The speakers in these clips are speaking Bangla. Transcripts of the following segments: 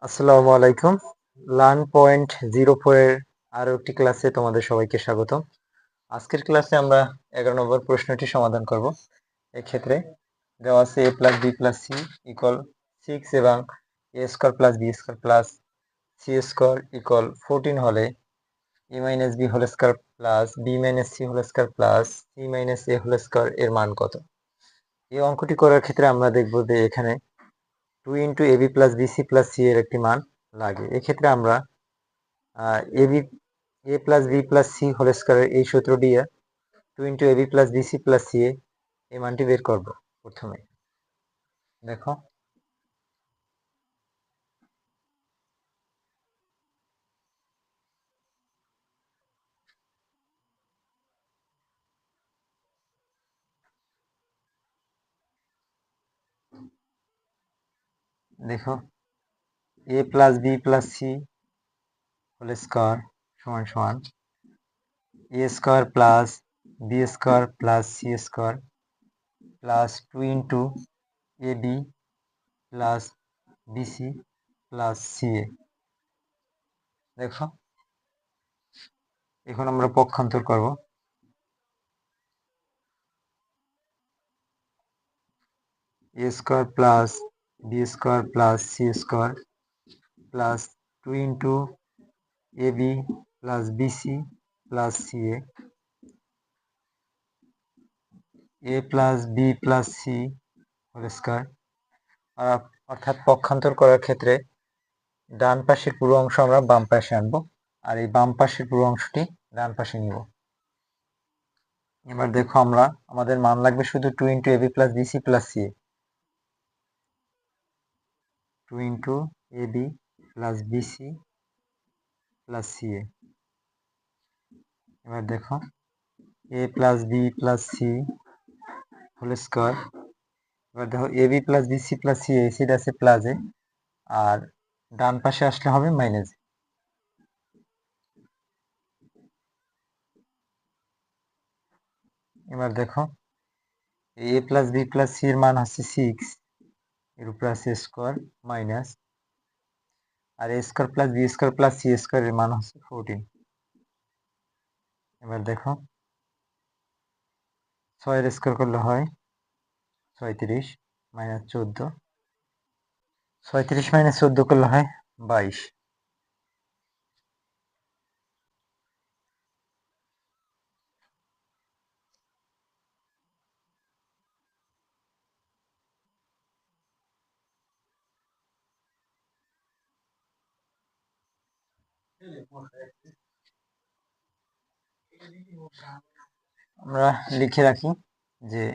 আসসালামু আলাইকুম। লার্ন পয়েন্ট 04 এর আরো একটি ক্লাসে তোমাদের সবাইকে স্বাগত। আজকের ক্লাসে আমরা 11 নম্বর প্রশ্নটি সমাধান করব। এক্ষেত্রে দেওয়া আছে a plus b plus c equal 6 এবং a square plus b square plus c square equal 14 হলে a minus b whole square plus b minus c whole square plus c minus a whole square এর মান কত? এই অঙ্কটি করার ক্ষেত্রে আমরা দেখব যে এখানে 2 into ab plus bc plus c এর একটি মান লাগে। এক্ষেত্রে আমরা a plus b plus c whole স্কয়ারের এই সূত্র দিয়ে 2 into ab plus bc plus c এই মানটি বের করব। প্রথমে দেখো দেখো a plus b plus c whole square সমান সমান a square plus b square plus c square plus 2 into ab plus bc plus ca। দেখো এখন আমরা পক্ষান্তর করব। a square plus b square plus c square plus 2 into ab plus bc plus ca a plus b plus c whole square. অর্থাৎ পক্ষান্তর করার ক্ষেত্রে ডান পাশের পুরো অংশ আমরা বাম পাশে আনবো আর এই বাম পাশের পুরো অংশটি ডান পাশে নিব। এবার দেখো আমরা আমাদের মান লাগবে শুধু 2 into ab plus bc plus ca। 2 into ab plus bc plus ca। এবার দেখো a plus b plus c whole square. এবার দেখো ab plus bc plus c এই সাইড আছে প্লাসে আর ডান পাশে আসলে হবে মাইনাস। এবার দেখো a plus b plus c এর মান হচ্ছে 6 এর উপরে আছে স্কয়ার মাইনাস আর a square plus b square plus c square এর মান হচ্ছে 14। এবার দেখো 6 এর স্কয়ার করলে হয় 36 মাইনাস 14, 36 মাইনাস 14 করলে হয় 22। আমরা লিখে রাখি যে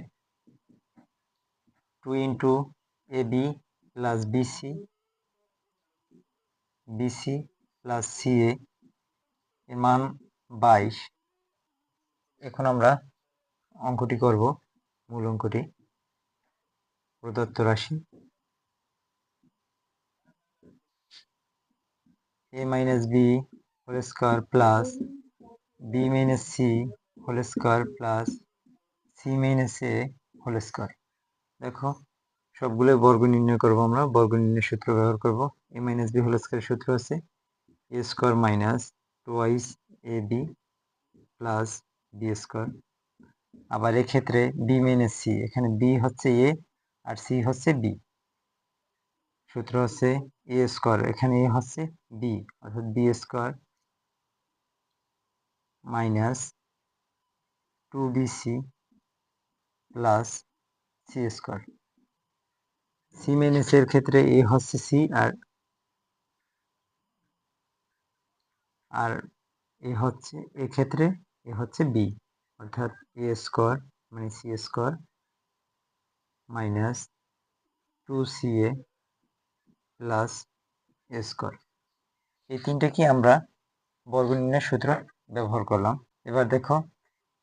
2 into ab plus bc bc plus ca এর মান 22। এখন আমরা অঙ্কটি করব, মূল অঙ্কটি। প্রদত্ত রাশি a minus b whole square plus b minus c whole square plus c minus a whole square. দেখো সবগুলো বর্গ নির্ণয় করব। আমরা বর্গ নির্ণয় সূত্র ব্যবহার করব। a minus b whole square সূত্র আছে a square minus twice ab plus b square. আবার এক্ষেত্রে b মাইনাস c, এখানে b হচ্ছে a আর c হচ্ছে b। সূত্র হচ্ছে a স্কয়ার, এখানে a হচ্ছে b অর্থাৎ b square minus 2bc plus c square. c minus এর ক্ষেত্রে a হচ্ছে c আর এ হচ্ছে এক্ষেত্রে এ হচ্ছে b অর্থাৎ a স্কয়ার মানে c square minus 2ca plus a square. এই তিনটা কি আমরা বর্গ নির্ণয়ের সূত্র ব্যবহার করলাম। এবার দেখো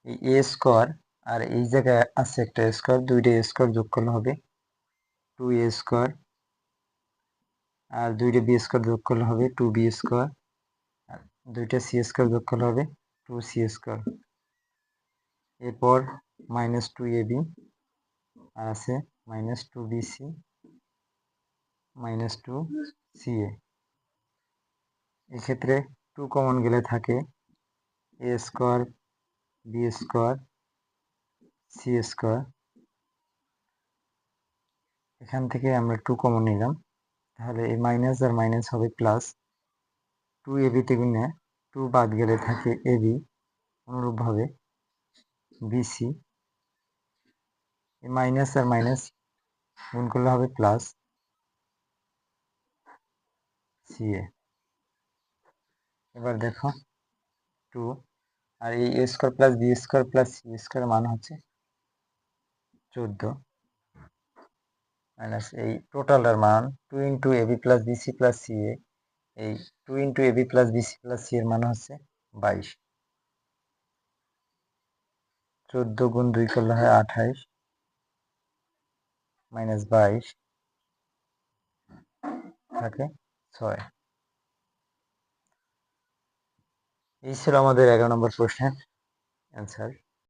এই a স্কয়ার আর এই জায়গায় আছে একটা স্কয়ার, দুইটা স্কয়ার যোগ করলে হবে 2a স্কয়ার আর দুইটা b স্কয়ার যোগ করলে হবে 2b স্কয়ার আর দুইটা c স্কয়ার যোগ করলে হবে 2c স্কয়ার। এরপর মাইনাস 2ab আর আছে minus 2bc minus two C A. এক্ষেত্রে 2 কমন গেলে থাকে A square B square C square. এখান থেকে আমরা 2 কমন নিলাম, তাহলে এই মাইনাস আর মাইনাস হবে প্লাস। 2 এবিতে গুণে 2 বাদ গেলে থাকে এবি, অনুরূপভাবে বিসি। এই মাইনাস আর মাইনাস গুণ করলে হবে প্লাস সিএ। এবার দেখো 2 আর এই A square plus B square plus C square মান হচ্ছে 14 মাইনাস এই টোটালটার মান 2 into AB plus BC plus C A. এই 2 into AB plus BC plus C এর মান হচ্ছে 22। 14 গুণ 2 করলে হয় 28 মাইনাস 22 থাকে 6। এই ছিল আমাদের 11 নম্বর প্রশ্নের অ্যান্সার।